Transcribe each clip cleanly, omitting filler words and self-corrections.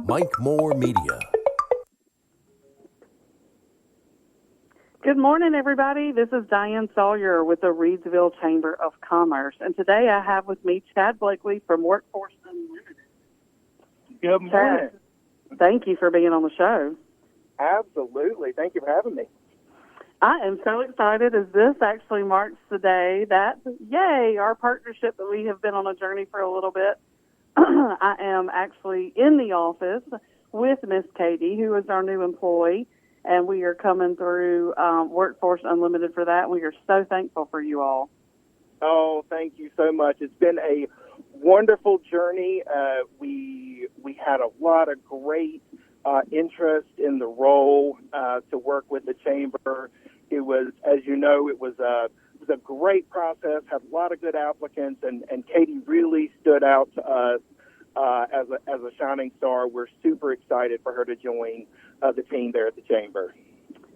Mike Moore Media. Good morning, everybody. This is Diane Sawyer with the Reidsville Chamber of Commerce. And today I have with me Chad Blakley from WorkForce Unlimited. Good morning. Chad, thank you for being on the show. Absolutely. Thank you for having me. I am so excited as this actually marks the day that, yay, our partnership that we have been on a journey for a little bit. I am actually in the office with Miss Katie, who is our new employee, and we are coming through WorkForce Unlimited for that. We are so thankful for you all. Oh, thank you so much. It's been a wonderful journey. We had a lot of great interest in the role to work with the chamber. It was, as you know, it was a great process. Had a lot of good applicants, and Katie really stood out to us as a shining star. We're super excited for her to join the team there at the chamber.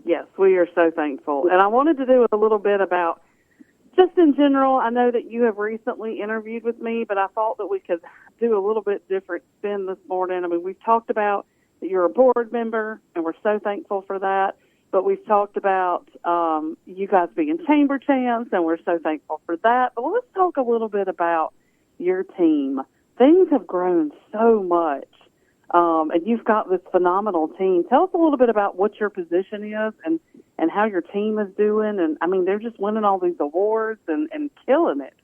Yes, we are so thankful. And I wanted to do a little bit about, just in general, I know that you have recently interviewed with me, but I thought that we could do a little bit different spin this morning. I mean, we've talked about that you're a board member, and we're so thankful for that. But we've talked about you guys being chamber champs, and we're so thankful for that. But let's talk a little bit about your team. Things have grown so much, and you've got this phenomenal team. Tell us a little bit about what your position is and how your team is doing. And, I mean, they're just winning all these awards and killing it.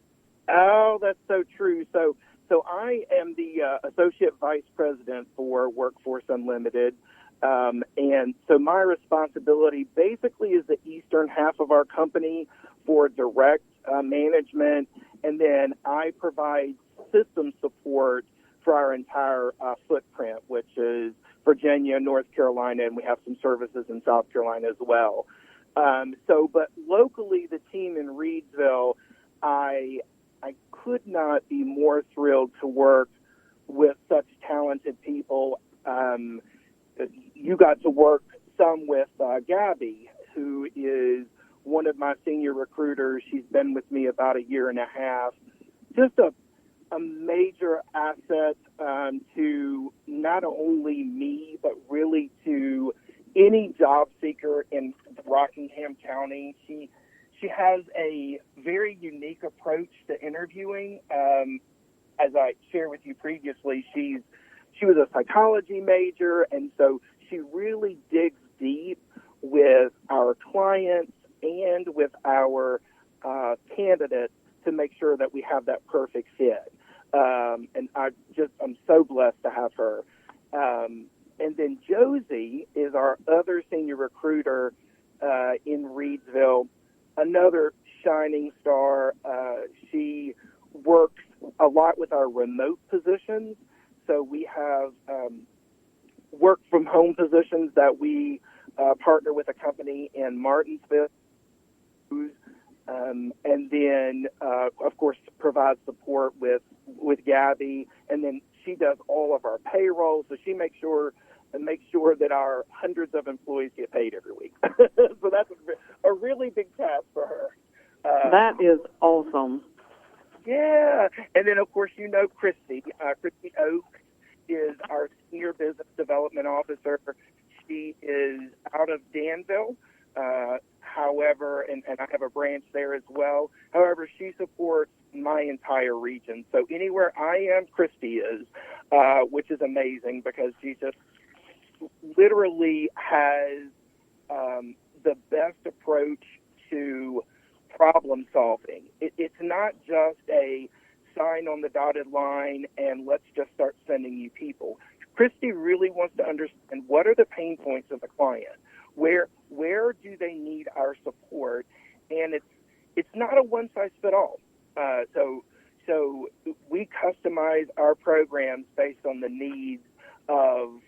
Oh, that's so true. So I am the Associate Vice President for WorkForce Unlimited. And so my responsibility basically is the eastern half of our company for direct management, and then I provide system support for our entire footprint, which is Virginia, North Carolina, and we have some services in South Carolina as well. But locally, the team in Reidsville, I could not be more thrilled to work with such talented people. You got to work some with Gabby, who is one of my senior recruiters. She's been with me about a year and a half. Just a major asset to not only me, but really to any job seeker in Rockingham County. She has a very unique approach to interviewing. As I shared with you previously, she was a psychology major, and so she really digs deep with our clients and with our candidates to make sure that we have that perfect fit. And I'm so blessed to have her. And then Josie is our other senior recruiter in Reidsville, another shining star. She works a lot with our remote positions. So we have work from home positions that we partner with a company in Martinsville, and then of course provides support with Gabby, and then she does all of our payroll. So she makes sure that our hundreds of employees get paid every week. So that's a really big task for her. That is awesome. Yeah, and then of course Christy Oak is our Senior Business Development Officer. She is out of Danville, however, and I have a branch there as well. However, she supports my entire region. So anywhere I am, Christy is, which is amazing because she just literally has the best approach to problem solving. It's not just a sign on the dotted line and let's just start sending you people. Christy really wants to understand what are the pain points of the client, where do they need our support, and it's not a one size fit all. So we customize our programs based on the needs of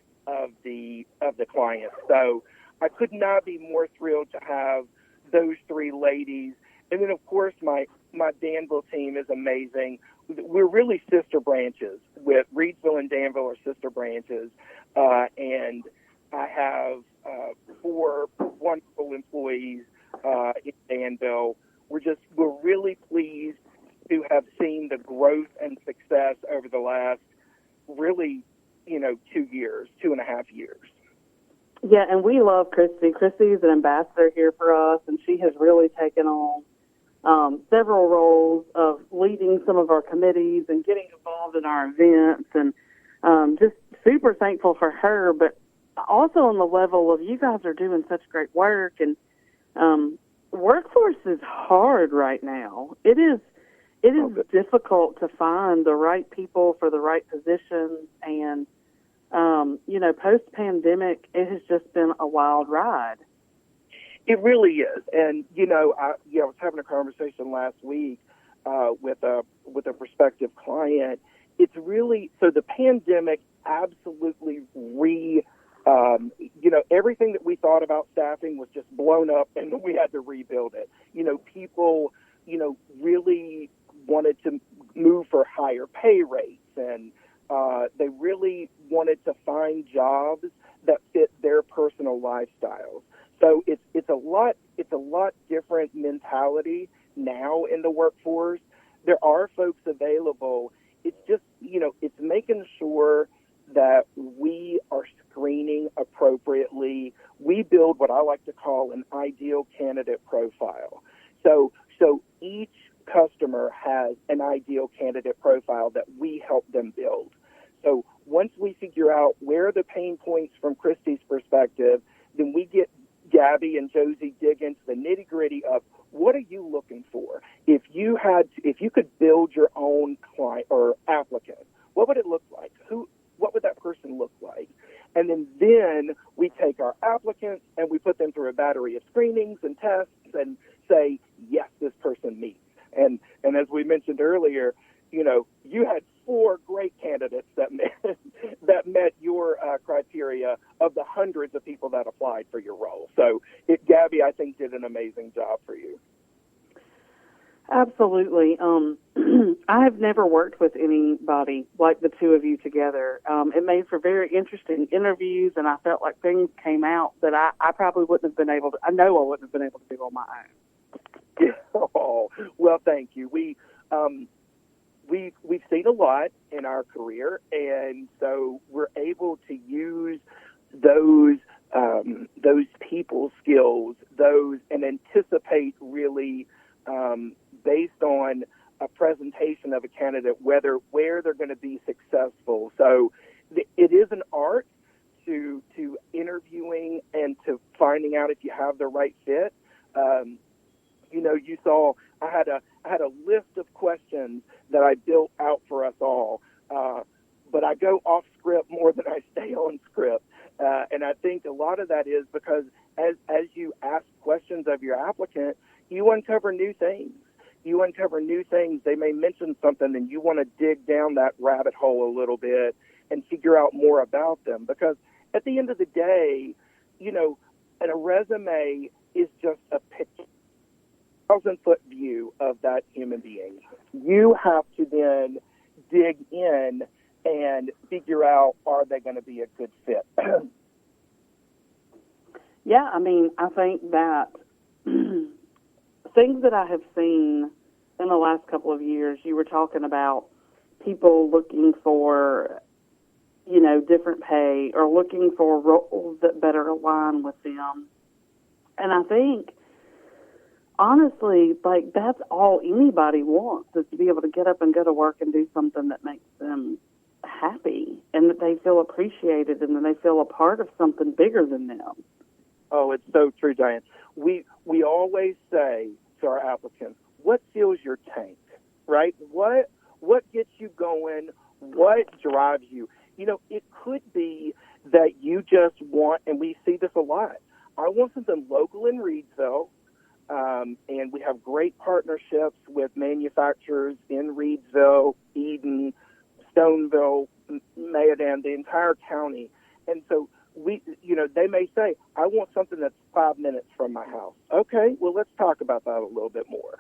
the client. So I could not be more thrilled to have those three ladies, and then of course my Danville team is amazing. We're really sister branches. With Reidsville and Danville are sister branches, and I have 4 wonderful employees in Danville. We're really pleased to have seen the growth and success over the last really 2 years, 2.5 years. Yeah, and we love Christy. Christy is an ambassador here for us, and she has really taken on several roles of leading some of our committees and getting involved in our events, and just super thankful for her, but also on the level of you guys are doing such great work, and WorkForce is hard right now. It is difficult to find the right people for the right positions, and post-pandemic, it has just been a wild ride. It really is. And, I was having a conversation last week with a prospective client. It's really, so the pandemic absolutely everything that we thought about staffing was just blown up, and we had to rebuild it. People, really wanted to move for higher pay rates, and they really wanted to find jobs that fit their personal lifestyles. So it's a lot different mentality now in the workforce. There are folks available. It's just, it's making sure that we are screening appropriately. We build what I like to call an ideal candidate profile. So each customer has an ideal candidate profile that we help them build. So once we figure out where are the pain points from Christy's perspective, then we get Gabby and Josie dig into the nitty gritty of what are you looking for? If you could build your own client or applicant, what would it look like? What would that person look like? And then we take our applicants and we put them through a battery of screenings and tests and say, yes, this person meets. And as we mentioned earlier, you had 4 great candidates that met your criteria of the hundreds of people that applied for your role. So Gabby, I think, did an amazing job for you. Absolutely. I have never worked with anybody like the two of you together. It made for very interesting interviews, and I felt like things came out that I probably wouldn't have been able to. I know I wouldn't have been able to do on my own. Oh, well, thank you. We've seen a lot in our career, and so we're able to use those people skills, and anticipate really based on a presentation of a candidate where they're going to be successful. So it is an art to interviewing and to finding out if you have the right fit. You saw I had a list of questions that I built out for us all, but I go off script more than I stay on script, and I think a lot of that is because as you ask questions of your applicant, you uncover new things. They may mention something, and you want to dig down that rabbit hole a little bit and figure out more about them. Because at the end of the day, and a resume is just a picture, 1,000-foot view of that human being. You have to then dig in and figure out, are they going to be a good fit? Yeah, I think that things that I have seen in the last couple of years, you were talking about people looking for, different pay or looking for roles that better align with them. And I think, honestly, that's all anybody wants, is to be able to get up and go to work and do something that makes them happy and that they feel appreciated and that they feel a part of something bigger than them. Oh, it's so true, Diane. We always say to our applicants, what fills your tank, right? What gets you going? What drives you? It could be that you just want, and we see this a lot, I want something local in Reidsville, and we have great partnerships with manufacturers in Reidsville, Eden, Stoneville, Mayodan, the entire county. And so they may say, I want something that's 5 minutes from my house. Okay, well, let's talk about that a little bit more.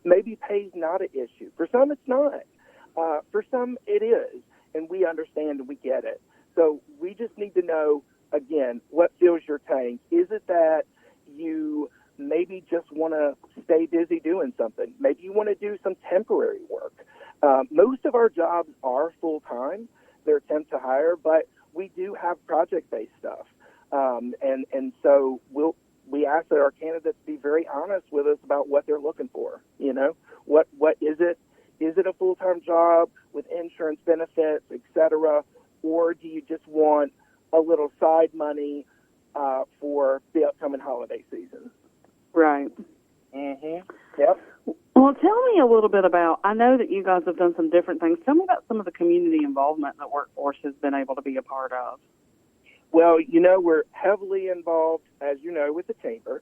Maybe pay's not an issue. For some, it's not. For some, it is, and we understand and we get it. So we just need to know, again, what fills your tank. Is it that you maybe just want to stay busy doing something? Maybe you want to do some temporary work. Most of our jobs are full-time, their temp to hire, but we do have project-based stuff. And so we ask that our candidates be very honest with us about what they're looking for. You know, what is it? Is it a full-time job with insurance benefits, et cetera, or do you just want a little side money for the upcoming holiday season? Right. Mm-hmm. Yep. Well, tell me a little bit about, I know that you guys have done some different things. Tell me about some of the community involvement that WorkForce has been able to be a part of. Well, you know, we're heavily involved, as you know, with the chamber.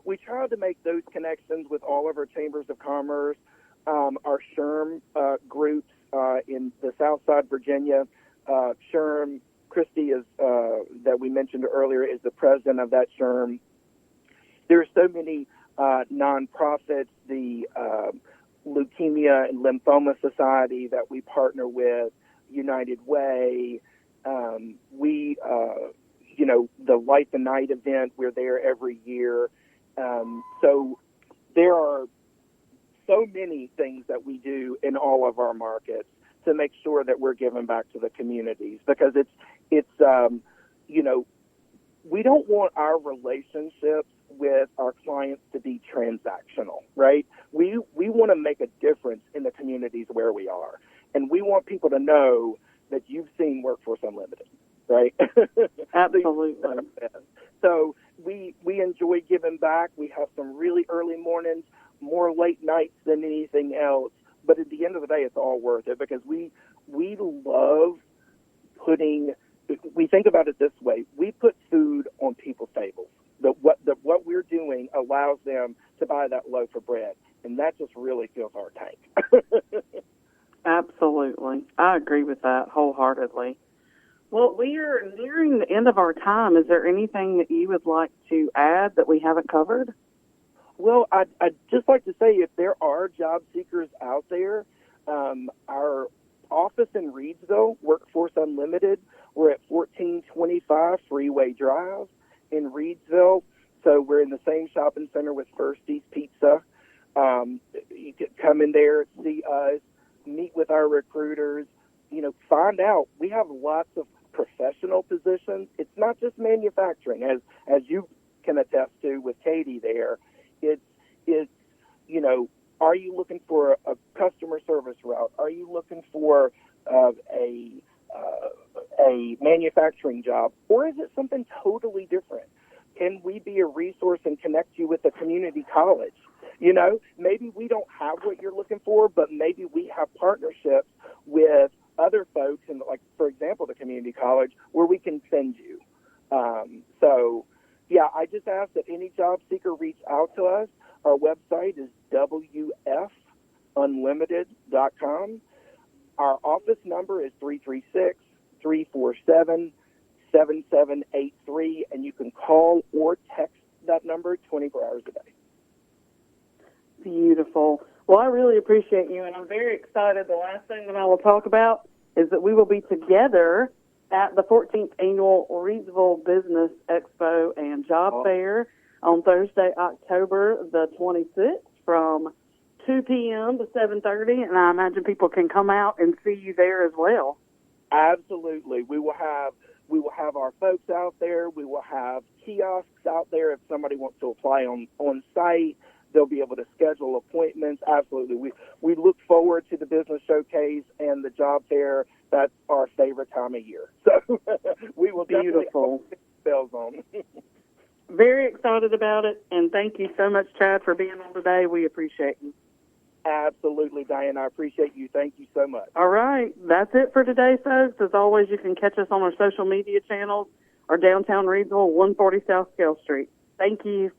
We try to make those connections with all of our chambers of commerce, our SHRM groups in the Southside Virginia. SHRM, Christy is that we mentioned earlier, is the president of that SHRM. There are so many nonprofits, the Leukemia and Lymphoma Society that we partner with, United Way. You know, the Light the Night event, we're there every year. So there are so many things that we do in all of our markets to make sure that we're giving back to the communities, because it's you know, we don't want our relationships with our clients to be transactional, right? We want to make a difference in the communities where we are, and we want people to know that you've seen WorkForce Unlimited, right? Absolutely. So we enjoy giving back. We have some really early mornings, more late nights than anything else. But at the end of the day, it's all worth it, because we love putting. We think about it this way: we put food on people's tables. What we're doing allows them to buy that loaf of bread, and that just really fills our tank. Absolutely. I agree with that wholeheartedly. Well, we are nearing the end of our time. Is there anything that you would like to add that we haven't covered? Well, I'd just like to say, if there are job seekers out there, our office in Reidsville, WorkForce Unlimited, we're at 1425 Freeway Drive in Reidsville. So we're in the same shopping center with Firsty's Pizza. You can come in there, see us, meet with our recruiters, you know, find out. We have lots of professional positions. It's not just manufacturing, as you can attest to with Katie there. It's you know, are you looking for a customer service route? Are you looking for a manufacturing job, or is it something totally different? Can we be a resource and connect you with a community college? You know, maybe we don't have what you're looking for, but maybe we have partnerships with other folks, and like, for example, the community college, where we can send you. So, yeah, I just ask that any job seeker reach out to us. Our website is wfunlimited.com. Our office number is 336-347-7783, and you can call or text that number 24 hours a day. Beautiful. Well, I really appreciate you, and I'm very excited. The last thing that I will talk about is that we will be together at the 14th Annual Reidsville Business Expo and Job Fair on Thursday, October the 26th from 2 p.m. to 7:30, and I imagine people can come out and see you there as well. Absolutely. We will have our folks out there. We will have kiosks out there if somebody wants to apply on site. They'll be able to schedule appointments. Absolutely. We look forward to the business showcase and the job fair. That's our favorite time of year. So we will definitely put bells on. Very excited about it, and thank you so much, Chad, for being on today. We appreciate you. Absolutely, Diane. I appreciate you. Thank you so much. All right. That's it for today, folks. As always, you can catch us on our social media channels or downtown Reidsville, 140 South Scale Street. Thank you.